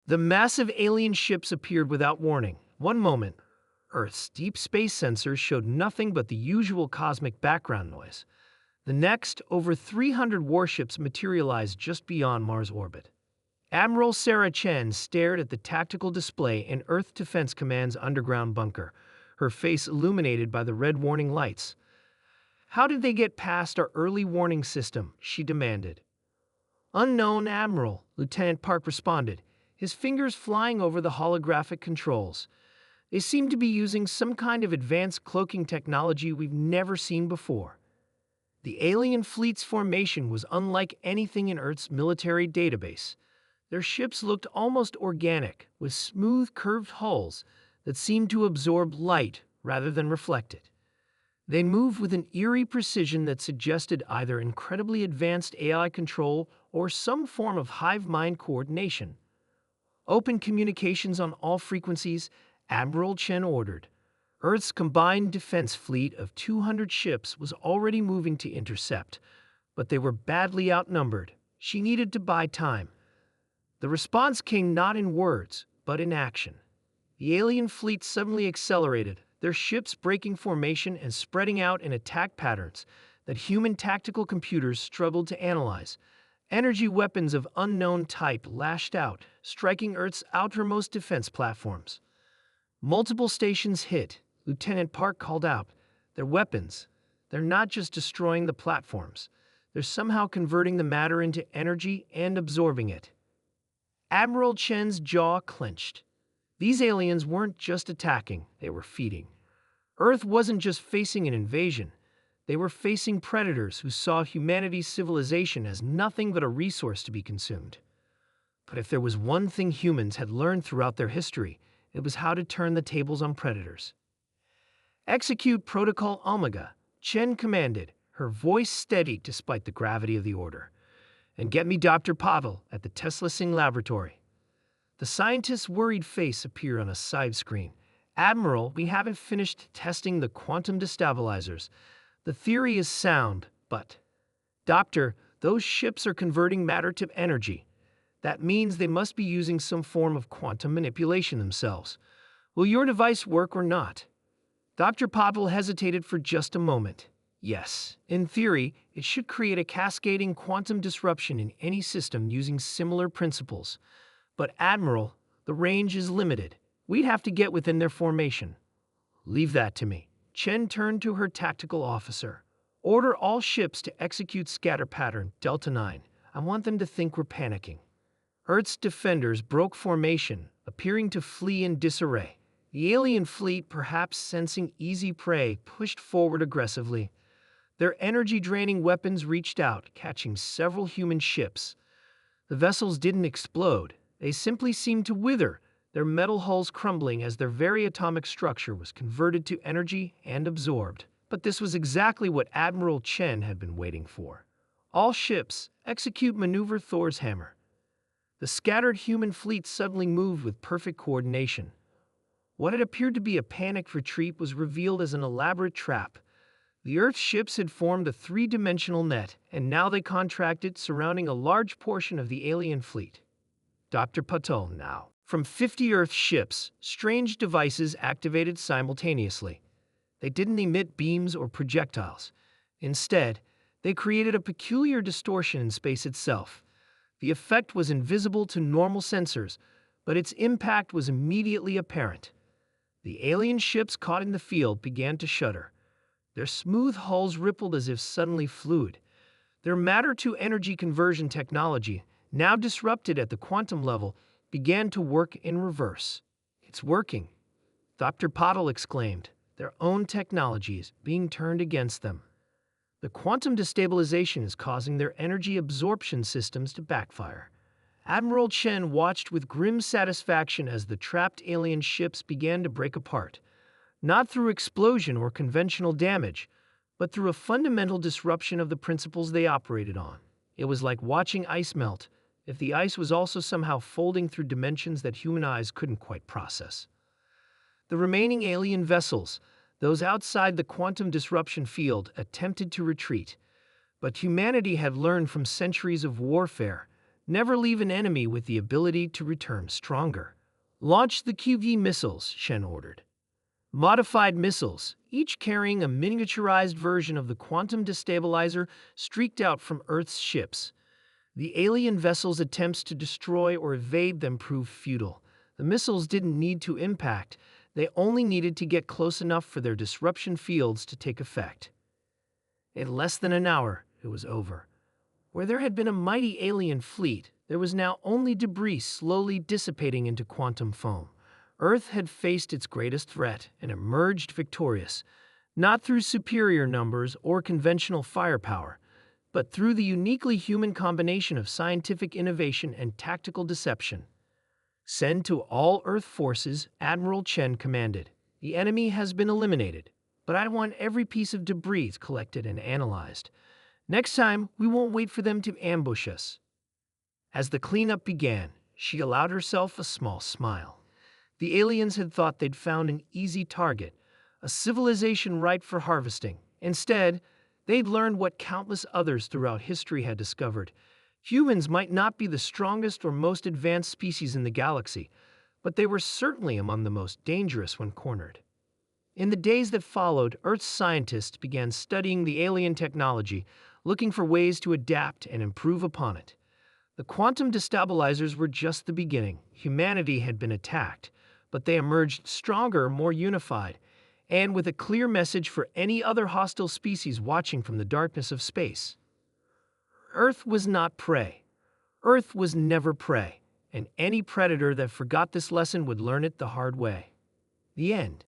The massive alien ships appeared without warning. One moment, Earth's deep space sensors showed nothing but the usual cosmic background noise. The next, over 300 warships materialized just beyond Mars' orbit. Admiral Sarah Chen stared at the tactical display in Earth Defense Command's underground bunker, her face illuminated by the red warning lights. "How did they get past our early warning system?" she demanded. "Unknown, Admiral," Lieutenant Park responded, his fingers flying over the holographic controls. "They seem to be using some kind of advanced cloaking technology we've never seen before." The alien fleet's formation was unlike anything in Earth's military database. Their ships looked almost organic, with smooth, curved hulls that seemed to absorb light rather than reflect it. They moved with an eerie precision that suggested either incredibly advanced AI control or some form of hive-mind coordination. "Open communications on all frequencies," Admiral Chen ordered. Earth's combined defense fleet of 200 ships was already moving to intercept, but they were badly outnumbered. She needed to buy time. The response came not in words, but in action. The alien fleet suddenly accelerated, their ships breaking formation and spreading out in attack patterns that human tactical computers struggled to analyze. Energy weapons of unknown type lashed out, striking Earth's outermost defense platforms. Multiple stations hit. Lieutenant Park called out, "They're weapons. They're not just destroying the platforms. They're somehow converting the matter into energy and absorbing it." Admiral Chen's jaw clenched. These aliens weren't just attacking, they were feeding. Earth wasn't just facing an invasion. They were facing predators who saw humanity's civilization as nothing but a resource to be consumed. But if there was one thing humans had learned throughout their history, it was how to turn the tables on predators. "Execute Protocol Omega," Chen commanded, her voice steady despite the gravity of the order. "And get me Dr. Pavel at the Tesla Singh laboratory." The scientist's worried face appeared on a side screen. "Admiral, we haven't finished testing the quantum destabilizers. The theory is sound, but—" "Doctor, those ships are converting matter to energy. That means they must be using some form of quantum manipulation themselves. Will your device work or not?" Dr. Pavel hesitated for just a moment. "Yes, in theory, it should create a cascading quantum disruption in any system using similar principles. But Admiral, the range is limited. We'd have to get within their formation." "Leave that to me." Chen turned to her tactical officer. "Order all ships to execute scatter pattern Delta 9. I want them to think we're panicking." Earth's defenders broke formation, appearing to flee in disarray. The alien fleet, perhaps sensing easy prey, pushed forward aggressively. Their energy-draining weapons reached out, catching several human ships. The vessels didn't explode. They simply seemed to wither, their metal hulls crumbling as their very atomic structure was converted to energy and absorbed. But this was exactly what Admiral Chen had been waiting for. "All ships, execute maneuver Thor's hammer." The scattered human fleet suddenly moved with perfect coordination. What had appeared to be a panicked retreat was revealed as an elaborate trap. The Earth ships had formed a three-dimensional net, and now they contracted, surrounding a large portion of the alien fleet. Dr. Patel now. From 50 Earth ships, strange devices activated simultaneously. They didn't emit beams or projectiles. Instead, they created a peculiar distortion in space itself. The effect was invisible to normal sensors, but its impact was immediately apparent. The alien ships caught in the field began to shudder. Their smooth hulls rippled as if suddenly fluid. Their matter-to-energy conversion technology, now disrupted at the quantum level, began to work in reverse. "It's working," Dr. Patel exclaimed, their own technologies being turned against them. The quantum destabilization is causing their energy absorption systems to backfire. Admiral Chen watched with grim satisfaction as the trapped alien ships began to break apart, not through explosion or conventional damage, but through a fundamental disruption of the principles they operated on. It was like watching ice melt, if the ice was also somehow folding through dimensions that human eyes couldn't quite process. The remaining alien vessels, those outside the quantum disruption field, attempted to retreat, but humanity had learned from centuries of warfare. Never leave an enemy with the ability to return stronger. Launch the QV missiles, Shen ordered. Modified missiles, each carrying a miniaturized version of the quantum destabilizer, streaked out from Earth's ships. The alien vessels' attempts to destroy or evade them proved futile. The missiles didn't need to impact, they only needed to get close enough for their disruption fields to take effect. In less than an hour, it was over. Where there had been a mighty alien fleet, there was now only debris slowly dissipating into quantum foam. Earth had faced its greatest threat and emerged victorious, not through superior numbers or conventional firepower, but through the uniquely human combination of scientific innovation and tactical deception. Send to all Earth forces, Admiral Chen commanded. The enemy has been eliminated, but I want every piece of debris collected and analyzed. Next time, we won't wait for them to ambush us. As the cleanup began, she allowed herself a small smile. The aliens had thought they'd found an easy target, a civilization ripe for harvesting. Instead, they'd learned what countless others throughout history had discovered. Humans might not be the strongest or most advanced species in the galaxy, but they were certainly among the most dangerous when cornered. In the days that followed, Earth's scientists began studying the alien technology, looking for ways to adapt and improve upon it. The quantum destabilizers were just the beginning. Humanity had been attacked, but they emerged stronger, more unified, and with a clear message for any other hostile species watching from the darkness of space. Earth was not prey. Earth was never prey, and any predator that forgot this lesson would learn it the hard way. The end.